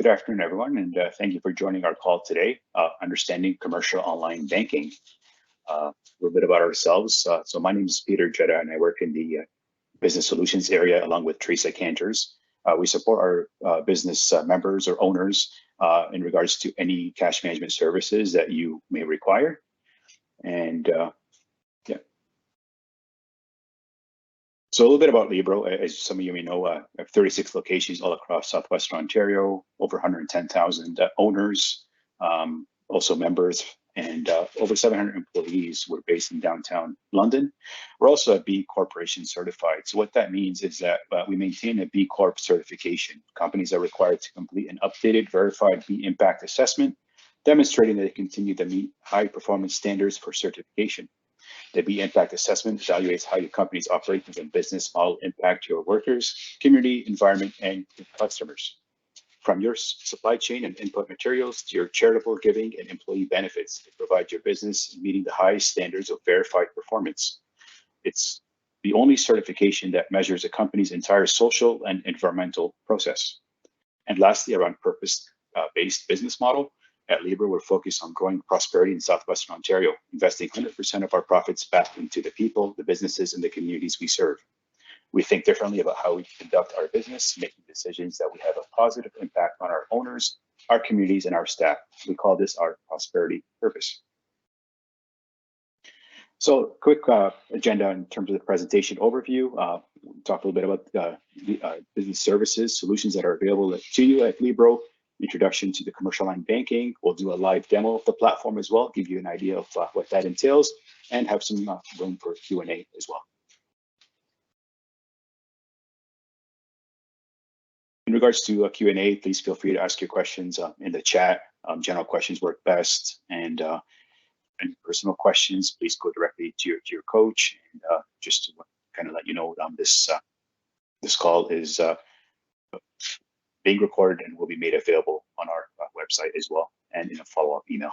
Good afternoon, everyone, and thank you for joining our call today, Understanding Commercial Online Banking. A little bit about ourselves. So my name is Peter Geadah, and I work in the Business Solutions area along with Teresa, Kanters. We support our business members or owners in regards to any cash management services that you may require. And yeah. So a little bit about Libro. As some of you may know, I have 36 locations all across Southwestern Ontario, over 110,000 owners, also members, and over 700 employees. We're based in downtown London. We're also a B Corporation certified. So what that means is that we maintain a B Corp certification. Companies are required to complete an updated, verified B impact assessment, demonstrating that they continue to meet high performance standards for certification. The B Impact Assessment evaluates how your company's operations and business model impact your workers, community, environment, and your customers. From your supply chain and input materials to your charitable giving and employee benefits to provide your business meeting the highest standards of verified performance. It's the only certification that measures a company's entire social and environmental process. And lastly, around purpose-based business model. At Libro, we're focused on growing prosperity in Southwestern Ontario, investing 100% of our profits back into the people, the businesses, and the communities we serve. We think differently about how we conduct our business, making decisions that we have a positive impact on our owners, our communities, and our staff. We call this our prosperity purpose. So quick agenda in terms of the presentation overview. We'll talk a little bit about the business services, solutions that are available to you at Libro. Introduction to the commercial line banking. We'll do a live demo of the platform as well, give you an idea of what that entails, and have some room for Q&A as well. In regards to Q&A, please feel free to ask your questions in the chat. General questions work best, and any personal questions, please go directly to your coach. And just to kind of let you know, this call is being recorded and will be made available on our website as well and in a follow-up email.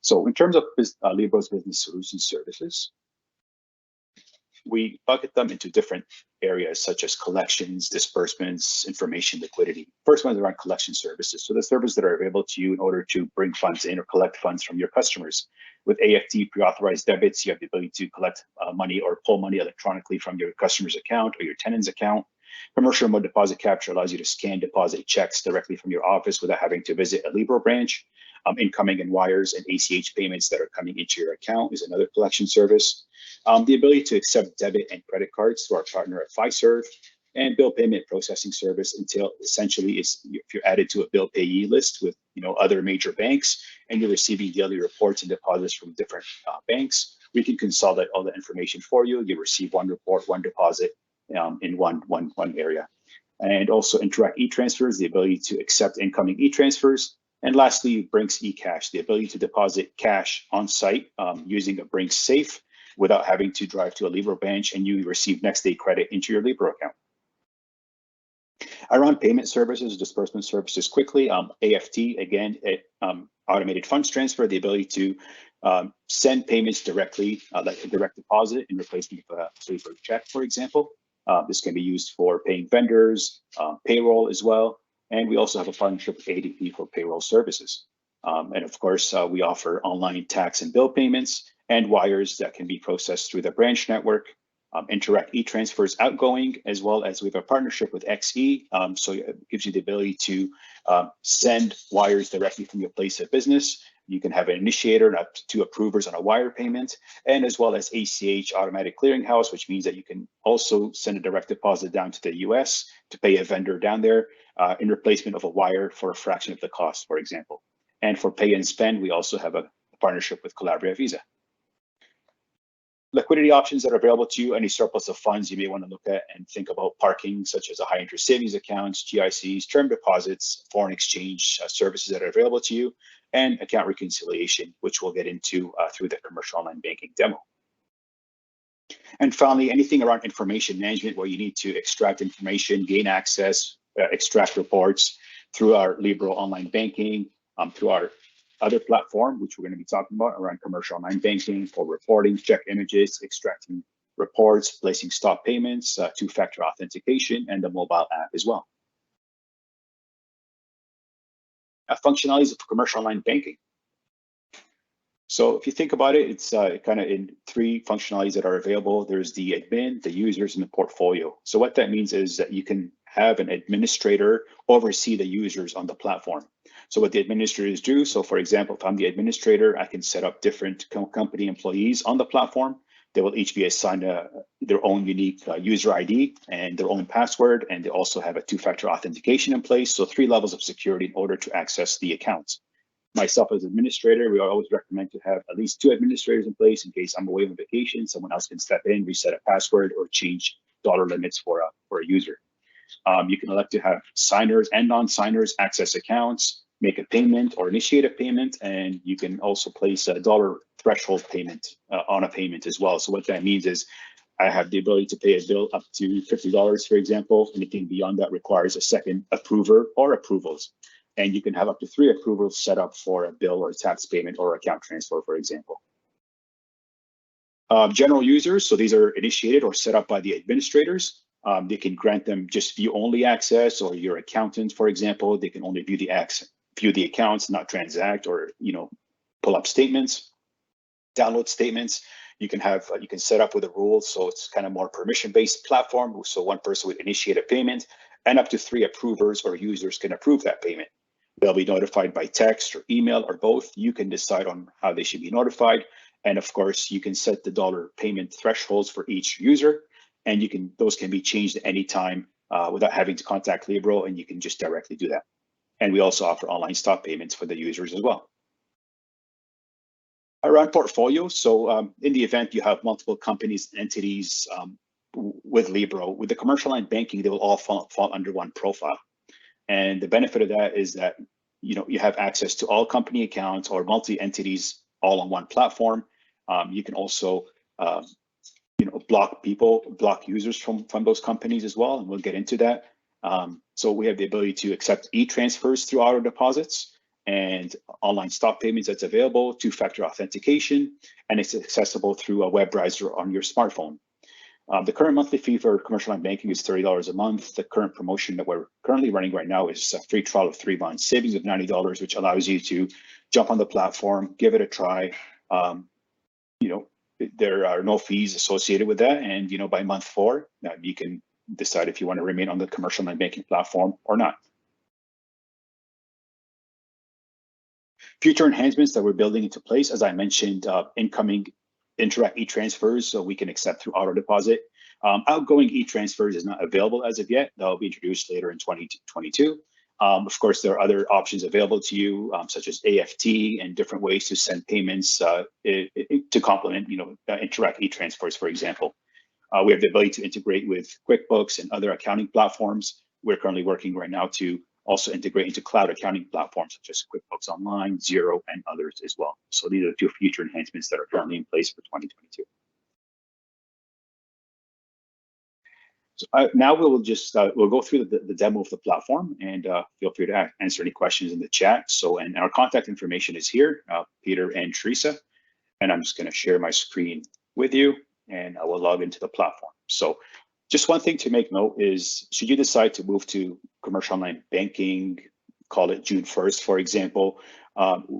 So in terms of Libro's business solutions services, we bucket them into different areas such as collections, disbursements, information, liquidity. First one is around collection services. So the services that are available to you in order to bring funds in or collect funds from your customers. With AFT pre-authorized debits, you have the ability to collect money or pull money electronically from your customer's account or your tenant's account. Commercial remote deposit capture allows you to scan deposit checks directly from your office without having to visit a Libro branch. Incoming and wires and ACH payments that are coming into your account is another collection service. The ability to accept debit and credit cards through our partner at Fiserv, and bill payment processing service until essentially is if you're added to a bill payee list with other major banks and you're receiving daily reports and deposits from different banks, we can consolidate all the information for you. You receive one report, one deposit in one area. And also Interact e-transfers, the ability to accept incoming e-transfers. And lastly, Brinks eCash, the ability to deposit cash on site using a Brinks safe without having to drive to a Libro branch, and you receive next day credit into your Libro account. Around payment services, disbursement services quickly, AFT, again, automated funds transfer, the ability to send payments directly, like a direct deposit in replacement of a paper check, for example. This can be used for paying vendors, payroll as well. And we also have a partnership with ADP for payroll services. And of course, we offer online tax and bill payments and wires that can be processed through the branch network. Interact e-transfers outgoing, as well as we have a partnership with XE. So it gives you the ability to send wires directly from your place of business. You can have an initiator and up to approvers on a wire payment, and as well as ACH, automatic clearinghouse, which means that you can also send a direct deposit down to the US to pay a vendor down there in replacement of a wire for a fraction of the cost, for example. And for pay and spend, we also have a partnership with Calabria Visa. Liquidity options that are available to you, any surplus of funds you may want to look at and think about parking, such as a high interest savings accounts, GICs, term deposits, foreign exchange services that are available to you, and account reconciliation, which we'll get into through the commercial online banking demo. And finally, anything around information management where you need to extract information, gain access, extract reports through our Libro online banking, through our other platform, which we're going to be talking about around commercial online banking for reporting, check images, extracting reports, placing stop payments, two-factor authentication, and the mobile app as well. functionalities of commercial online banking. So if you think about it, it's kind of in three functionalities that are available. There's the admin, the users, and the portfolio. So what that means is that you can have an administrator oversee the users on the platform. So what the administrators do, so for example, if I'm the administrator, I can set up different company employees on the platform. They will each be assigned their own unique user ID and their own password, and they also have a two-factor authentication in place. So 3 levels of security in order to access the accounts. Myself as administrator, we always recommend to have at least 2 administrators in place in case I'm away on vacation. Someone else can step in, reset a password, or change dollar limits for a user. You can elect to have signers and non-signers access accounts, make a payment or initiate a payment, and you can also place a dollar threshold payment on a payment as well. So what that means is I have the ability to pay a bill up to $50, for example. Anything beyond that requires a second approver or approvals. And you can have up to 3 approvals set up for a bill or tax payment or account transfer, for example. General users, so these are initiated or set up by the administrators. They can grant them just view-only access, or your accountant, for example, they can only view the accounts, not transact or pull up statements, download statements. You can set up with the rules, so it's kind of more permission-based platform. So one person would initiate a payment, and up to 3 approvers or users can approve that payment. They'll be notified by text or email or both. You can decide on how they should be notified. And of course, you can set the dollar payment thresholds for each user, and those can be changed at any time without having to contact Libro, and you can just directly do that. And we also offer online stop payments for the users as well. Around portfolio, so in the event you have multiple companies and entities with Libro, with the commercial line banking, they will all fall under one profile. And the benefit of that is that you have access to all company accounts or multi-entities all on one platform. You can also block users from those companies as well, and we'll get into that. So we have the ability to accept e-transfers through auto deposits and online stop payments that's available, 2-factor authentication, and it's accessible through a web browser on your smartphone. The current monthly fee for commercial line banking is $30 a month. The current promotion that we're currently running right now is a free trial of 3 months, savings of $90, which allows you to jump on the platform, give it a try. There are no fees associated with that. And, by month 4, you can decide if you want to remain on the commercial line banking platform or not. Future enhancements that we're building into place, as I mentioned, incoming Interact e-transfers, so we can accept through auto deposit. Outgoing e-transfers is not available as of yet. That'll be introduced later in 2022. Of course, there are other options available to you, such as AFT and different ways to send payments to complement, Interact e-transfers, for example. We have the ability to integrate with QuickBooks and other accounting platforms. We're currently working right now to also integrate into cloud accounting platforms such as QuickBooks Online, Xero, and others as well. So these are 2 future enhancements that are currently in place for 2022. So now we'll go through the demo of the platform, and feel free to answer any questions in the chat. So, and our contact information is here, Peter and Teresa, and I'm just going to share my screen with you, and I will log into the platform. So just one thing to make note is, should you decide to move to commercial online banking, call it June 1st, for example,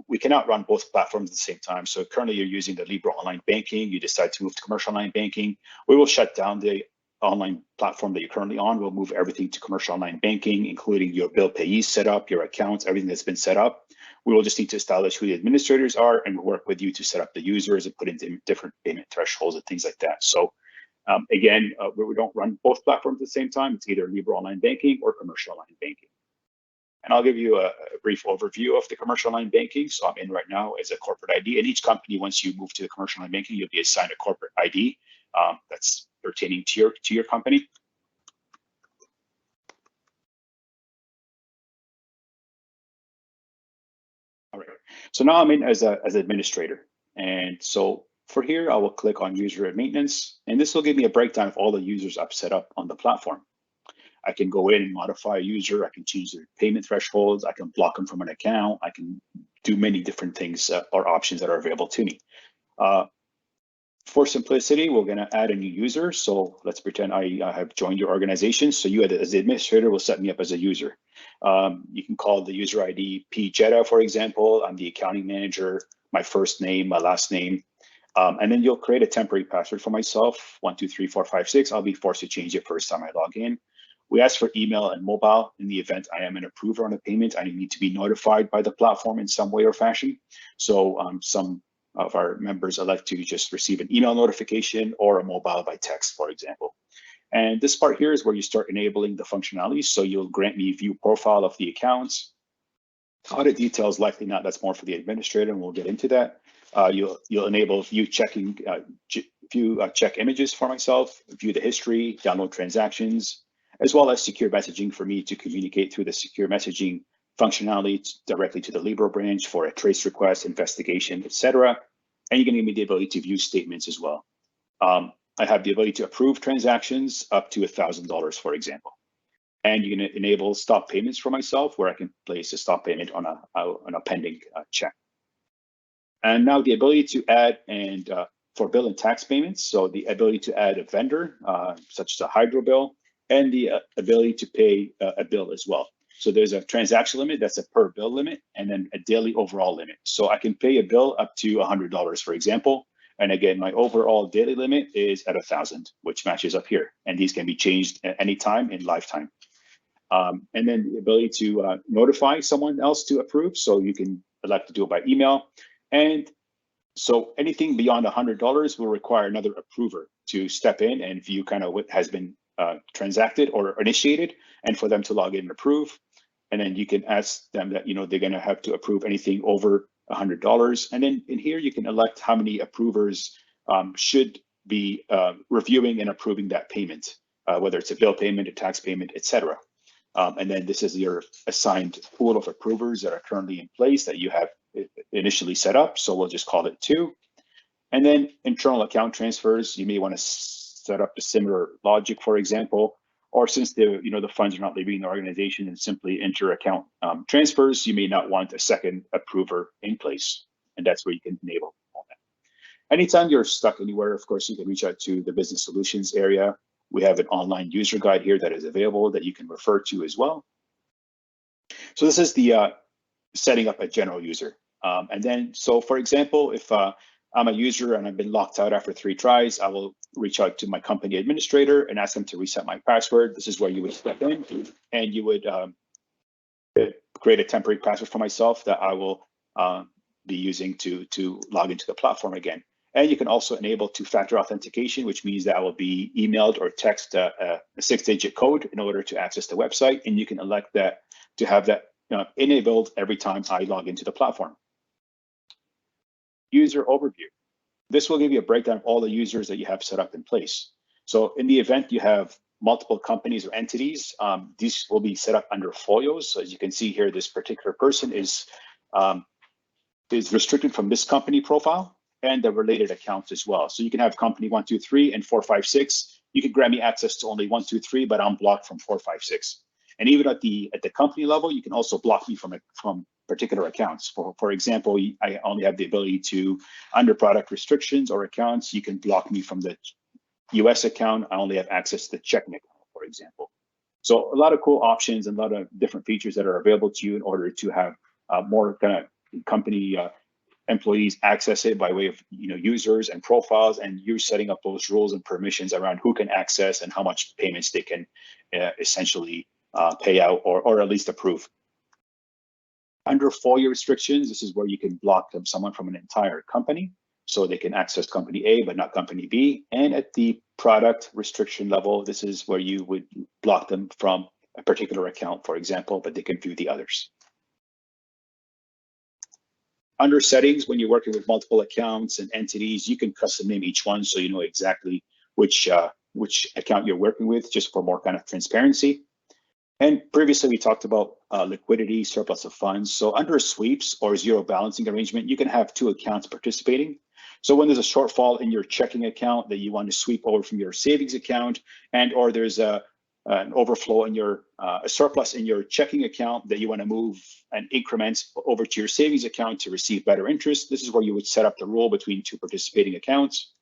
we cannot run both platforms at the same time. So currently you're using the Libro online banking, you decide to move to commercial online banking, we will shut down the online platform that you're currently on. We'll move everything to commercial online banking, including your bill payees set up, your accounts, everything that's been set up. We will just need to establish who the administrators are, and we'll work with you to set up the users and put in different payment thresholds and things like that. So again, we don't run both platforms at the same time. It's either Libro online banking or commercial online banking. And I'll give you a brief overview of the commercial online banking. So I'm in right now as a corporate ID. And each company, once you move to the commercial online banking, you'll be assigned a corporate ID that's pertaining to your company. All right. So now I'm in as an administrator. And so for here, I will click on user and maintenance, and this will give me a breakdown of all the users I've set up on the platform. I can go in and modify a user. I can change their payment thresholds. I can block them from an account. I can do many different things or options that are available to me. For simplicity, we're going to add a new user. So let's pretend I have joined your organization. So you as the administrator will set me up as a user. You can call the user ID Geadah, for example. I'm the accounting manager, my first name, my last name. And then you'll create a temporary password for myself, 123456. I'll be forced to change it first time I log in. We ask for email and mobile. In the event I am an approver on a payment, I need to be notified by the platform in some way or fashion. So some of our members elect to just receive an email notification or a mobile by text, for example. And this part here is where you start enabling the functionalities. So you'll grant me view profile of the accounts. Audit details, likely not, that's more for the administrator, and we'll get into that. You'll enable view checking, check images for myself, view the history, download transactions, as well as secure messaging for me to communicate through the secure messaging functionality directly to the Libro branch for a trace request, investigation, etc. And you're going to give me the ability to view statements as well. I have the ability to approve transactions up to $1,000, for example. And you're going to enable stop payments for myself, where I can place a stop payment on a pending check. And now the ability to add and for bill and tax payments, so the ability to add a vendor, such as a hydro bill, and the ability to pay a bill as well. So there's a transaction limit, that's a per bill limit, and then a daily overall limit. So I can pay a bill up to $100, for example. And again, my overall daily limit is at 1,000, which matches up here. And these can be changed at any time in lifetime. And then the ability to notify someone else to approve. So you can elect to do it by email. And so anything beyond $100 will require another approver to step in and view kind of what has been transacted or initiated, and for them to log in and approve. And then you can ask them that, they're going to have to approve anything over $100. And then in here, you can elect how many approvers should be reviewing and approving that payment, whether it's a bill payment, a tax payment, etc. And then this is your assigned pool of approvers that are currently in place that you have initially set up. So we'll just call it 2. And then internal account transfers, you may want to set up a similar logic, for example, or since the funds are not leaving the organization and simply inter-account transfers, you may not want a second approver in place. And that's where you can enable all that. Anytime you're stuck anywhere, of course, you can reach out to the business solutions area. We have an online user guide here that is available that you can refer to as well. So this is the setting up a general user. And then, so for example, if I'm a user and I've been locked out after 3 tries, I will reach out to my company administrator and ask them to reset my password. This is where you would step in and you would create a temporary password for myself that I will be using to log into the platform again. And you can also enable 2-factor authentication, which means that I will be emailed or text a 6-digit code in order to access the website. And you can elect that to have that enabled every time I log into the platform. User overview. This will give you a breakdown of all the users that you have set up in place. So in the event you have multiple companies or entities, these will be set up under folios. So as you can see here, this particular person is restricted from this company profile and the related accounts as well. So you can have company 1, 2, 3 and 4, 5, 6. You can grant me access to only 1, 2, 3, but I'm blocked from 4, 5, 6. And even at the company level, you can also block me from particular accounts. For example, I only have the ability to, under product restrictions or accounts, you can block me from the US account. I only have access to the checking account, for example. So a lot of cool options and a lot of different features that are available to you in order to have more kind of company employees access it by way of users and profiles, and you're setting up those rules and permissions around who can access and how much payments they can essentially pay out or at least approve. Under FOIA restrictions, this is where you can block someone from an entire company, so they can access company A but not company B. And at the product restriction level, this is where you would block them from a particular account, for example, but they can view the others. Under settings, when you're working with multiple accounts and entities, you can custom name each one so you know exactly which account you're working with, just for more kind of transparency. And previously we talked about liquidity, surplus of funds. So under sweeps or zero balancing arrangement, you can have 2 accounts participating. So when there's a shortfall in your checking account that you want to sweep over from your savings account, and or there's an overflow in your a surplus in your checking account that you want to move an increment over to your savings account to receive better interest, this is where you would set up the rule between 2 participating accounts.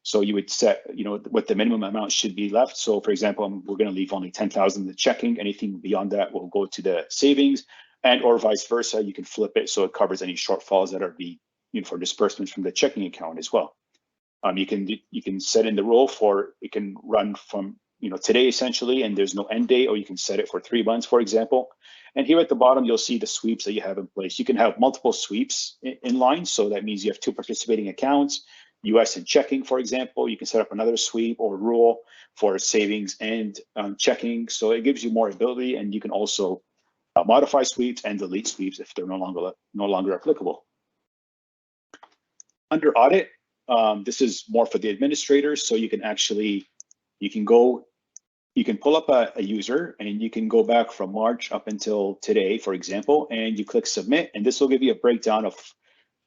So you would set, what the minimum amount should be left. So for example, we're going to leave only 10,000 in the checking. Anything beyond that will go to the savings, and or vice versa. You can flip it so it covers any shortfalls that are for disbursements from the checking account as well. You can set in the rule for it can run from today essentially, and there's no end date, or you can set it for 3 months, for example. And here at the bottom, you'll see the sweeps that you have in place. You can have multiple sweeps in line, so that means you have 2 participating accounts, US and checking, for example. You can set up another sweep or rule for savings and checking, so it gives you more ability, and you can also modify sweeps and delete sweeps if they're no longer applicable. Under audit, this is more for the administrators, so you can pull up a user, and you can go back from March up until today, for example, and you click submit, and this will give you a breakdown of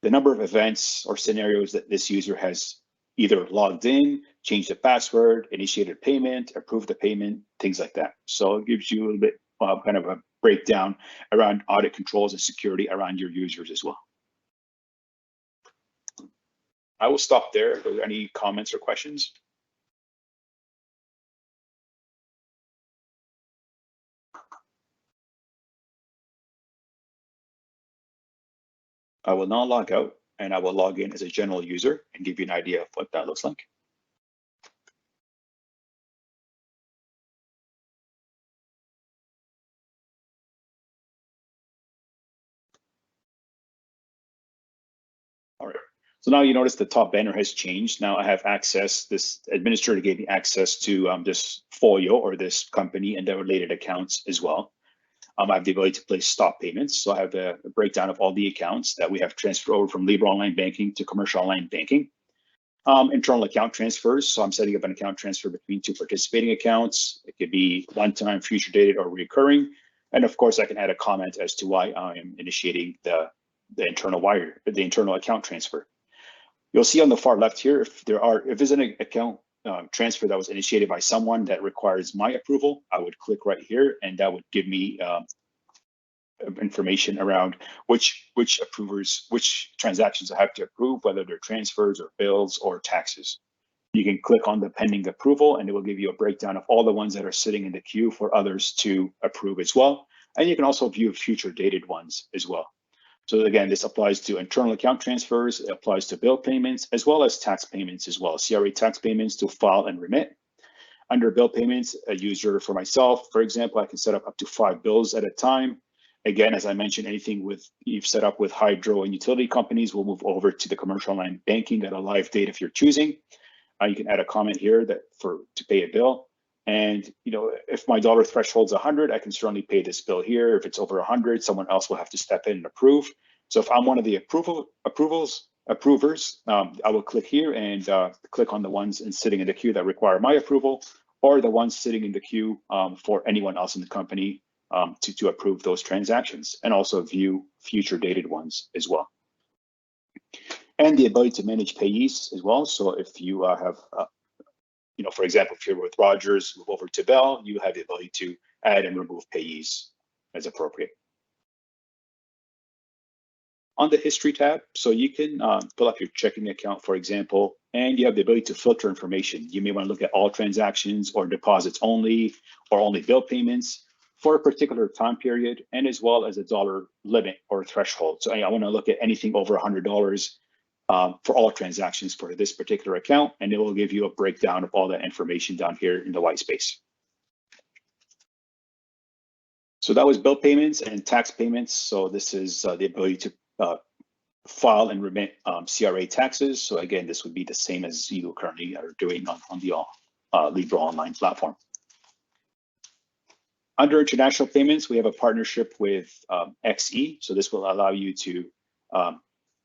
the number of events or scenarios that this user has either logged in, changed the password, initiated payment, approved the payment, things like that. So it gives you a little bit kind of a breakdown around audit controls and security around your users as well. I will stop there. Are there any comments or questions? I will now log out, and I will log in as a general user and give you an idea of what that looks like. All right. So now you notice the top banner has changed. Now I have access, this administrator gave me access to this folio or this company and the related accounts as well. I have the ability to place stop payments. So I have a breakdown of all the accounts that we have transferred over from Libro Online Banking to Commercial Online Banking. Internal account transfers. So I'm setting up an account transfer between 2 participating accounts. It could be one-time, future dated, or recurring. And of course, I can add a comment as to why I am initiating the internal account transfer. You'll see on the far left here, if there's an account transfer that was initiated by someone that requires my approval, I would click right here, and that would give me information around which transactions I have to approve, whether they're transfers or bills or taxes. You can click on the pending approval, and it will give you a breakdown of all the ones that are sitting in the queue for others to approve as well. And you can also view future dated ones as well. So again, this applies to internal account transfers, it applies to bill payments, as well as tax payments as well, CRA tax payments to file and remit. Under bill payments, a user for myself, for example, I can set up to 5 bills at a time. Again, as I mentioned, anything you've set up with hydro and utility companies will move over to the commercial online banking at a live date if you're choosing. You can add a comment here to pay a bill. And if my dollar threshold is 100, I can certainly pay this bill here. If it's over 100, someone else will have to step in and approve. So if I'm one of the approvers, I will click here and click on the ones sitting in the queue that require my approval, or the ones sitting in the queue for anyone else in the company to approve those transactions, and also view future dated ones as well. And the ability to manage payees as well. So if you have for example, if you're with Rogers, move over to Bell, you have the ability to add and remove payees as appropriate. On the history tab, so you can pull up your checking account, for example, and you have the ability to filter information. You may want to look at all transactions or deposits only, or only bill payments for a particular time period, and as well as a dollar limit or threshold. So I want to look at anything over $100 for all transactions for this particular account, and it will give you a breakdown of all that information down here in the white space. So that was bill payments and tax payments. So this is the ability to file and remit CRA taxes. So again, this would be the same as you currently are doing on the Libro Online platform. Under international payments, we have a partnership with XE. So this will allow you to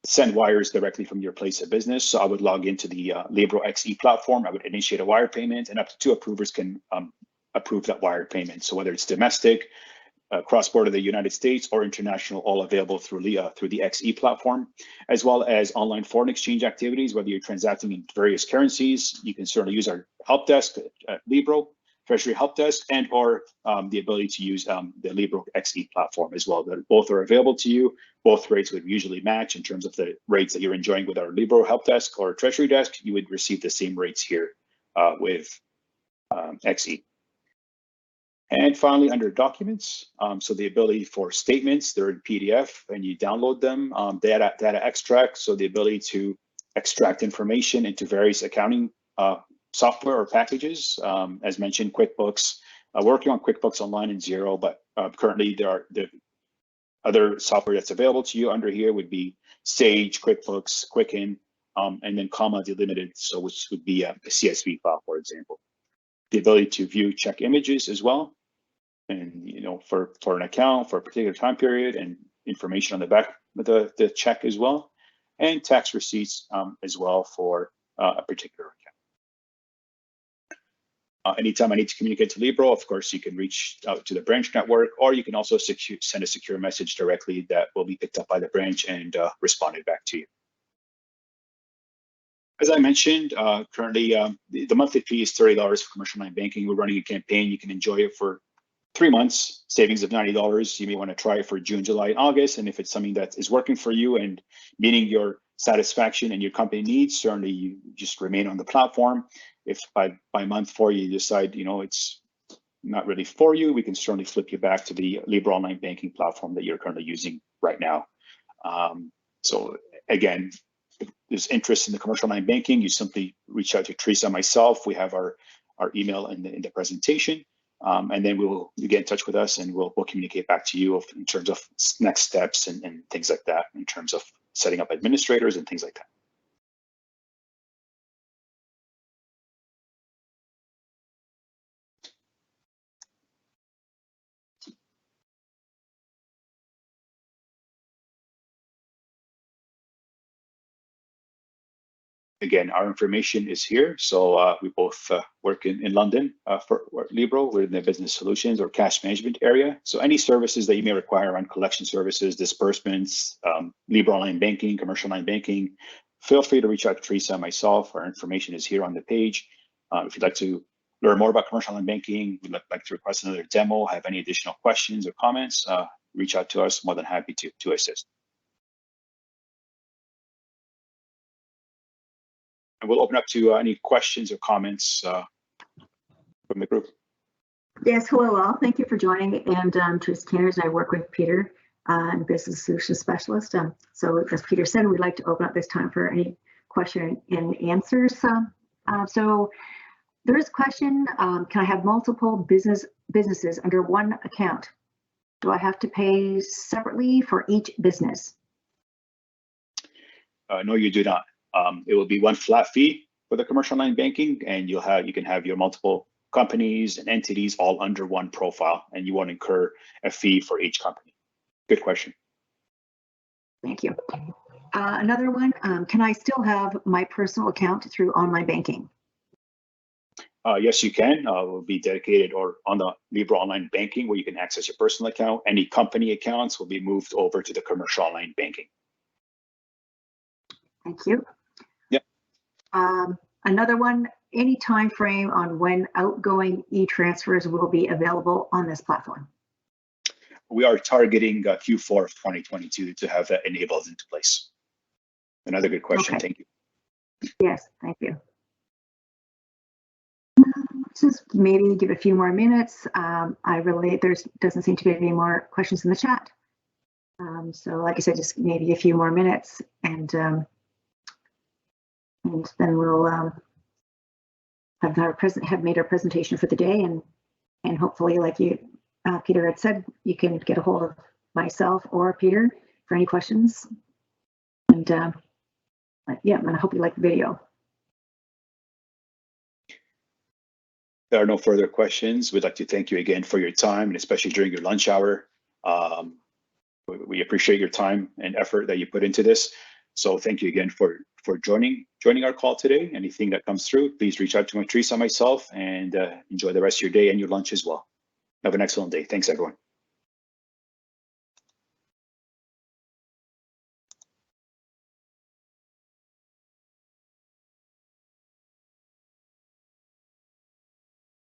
send wires directly from your place of business. So I would log into the Libro XE platform. I would initiate a wire payment, and up to 2 approvers can approve that wire payment. So whether it's domestic, cross-border the United States, or international, all available through the XE platform, as well as online foreign exchange activities. Whether you're transacting in various currencies, you can certainly use our help desk at Libro, Treasury Help Desk, and or the ability to use the Libro XE platform as well. That both are available to you. Both rates would usually match in terms of the rates that you're enjoying with our Libro Help Desk or Treasury Desk. You would receive the same rates here with XE. And finally, under documents, so the ability for statements, they're in PDF and you download them, data extract, so the ability to extract information into various accounting software or packages. As mentioned, QuickBooks, working on QuickBooks Online and Xero, but currently the other software that's available to you under here would be Sage, QuickBooks, Quicken, and then comma delimited, so which would be a CSV file, for example. The ability to view check images as well, and for an account for a particular time period, and information on the back of the check as well, and tax receipts as well for a particular account. Anytime I need to communicate to Libro, of course, you can reach out to the branch network, or you can also send a secure message directly that will be picked up by the branch and responded back to you. As I mentioned, currently the monthly fee is $30 for commercial line banking. We're running a campaign. You can enjoy it for 3 months, savings of $90. You may want to try it for June, July, and August. And if it's something that is working for you and meeting your satisfaction and your company needs, certainly you just remain on the platform. If by month 4 you decide it's not really for you, we can certainly flip you back to the Libro online banking platform that you're currently using right now. So again, if there's interest in the commercial line banking, you simply reach out to Teresa and myself. We have our email in the presentation. And then you get in touch with us, and we'll communicate back to you in terms of next steps and things like that, in terms of setting up administrators and things like that. Again, our information is here. So we both work in London for Libro. We're in the business solutions or cash management area. So any services that you may require around collection services, disbursements, Libro online banking, commercial line banking, feel free to reach out to Teresa and myself. Our information is here on the page. If you'd like to learn more about commercial line banking, we'd like to request another demo, have any additional questions or comments, reach out to us. More than happy to assist. And we'll open up to any questions or comments from the group. Yes, hello all. Thank you for joining. And Teresa Kanters, and I work with Peter, Business Solutions Specialist. So as Peter said, we'd like to open up this time for any question and answers. So there is a question, can I have multiple businesses under one account? Do I have to pay separately for each business? No, you do not. It will be one flat fee for the commercial line banking, and you can have your multiple companies and entities all under one profile, and you won't incur a fee for each company. Good question. Thank you. Another one, can I still have my personal account through online banking? Yes, you can. It will be dedicated or on the Libro online banking, where you can access your personal account. Any company accounts will be moved over to the commercial online banking. Thank you. Yep. Another one, any time frame on when outgoing e-transfers will be available on this platform? We are targeting Q4 of 2022 to have that enabled into place. Another good question. Okay. Thank you. Yes, thank you. Just maybe give a few more minutes. There doesn't seem to be any more questions in the chat. So like I said, just maybe a few more minutes, and then we'll have made our presentation for the day, and hopefully, like Peter had said, you can get a hold of myself or Peter for any questions. And yeah, and I hope you like the video. There are no further questions. We'd like to thank you again for your time, and especially during your lunch hour. We appreciate your time and effort that you put into this. So thank you again for joining our call today. Anything that comes through, please reach out to Teresa and myself, and enjoy the rest of your day and your lunch as well. Have an excellent day. Thanks, everyone.